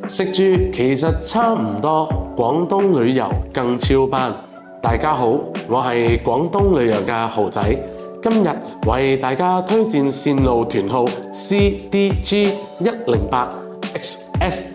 食住其實差唔多，廣東旅遊更超班。大家好，我係廣東旅遊嘅豪仔，今日為大家推薦線路團號 CDG108XS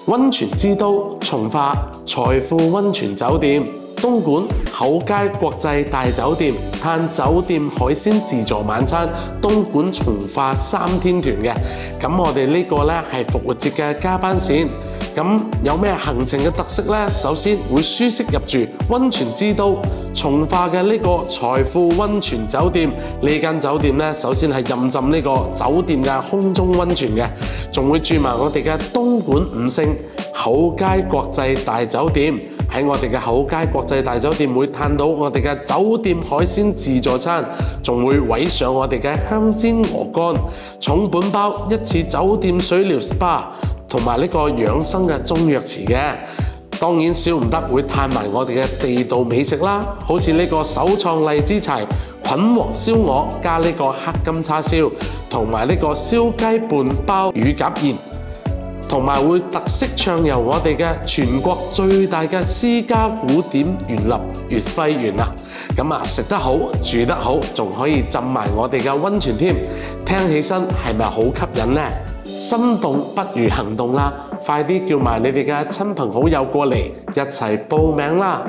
溫泉之都從化財富溫泉酒店。東莞厚街國際大酒店嘆酒店海鮮自助晚餐，東莞從化3天團嘅。咁我哋呢個呢係復活節嘅加班線。咁有咩行程嘅特色呢？首先會舒適入住溫泉之都從化嘅呢個財富溫泉酒店。呢間酒店呢，首先係任浸呢個酒店嘅空中溫泉嘅，仲會住埋我哋嘅東莞5星厚街國際大酒店。喺我哋嘅厚街國際大酒店會嘆到我哋嘅酒店海鮮自助餐，仲會位上我哋嘅香煎鵝肝，重本包1次酒店水療 SPA 同埋呢個養生嘅中藥池嘅。當然少唔得會嘆埋我哋嘅地道美食啦，好似呢個首創荔枝柴菌皇燒鵝加呢個黑金叉燒，同埋呢個燒雞半包乳鴿宴。同埋會特色暢遊我哋嘅全國最大嘅私家古典園林月輝園啊！咁啊，食得好住得好，仲可以浸埋我哋嘅溫泉添，聽起身係咪好吸引呢？心動不如行動啦！快啲叫埋你哋嘅親朋好友過嚟一齊報名啦！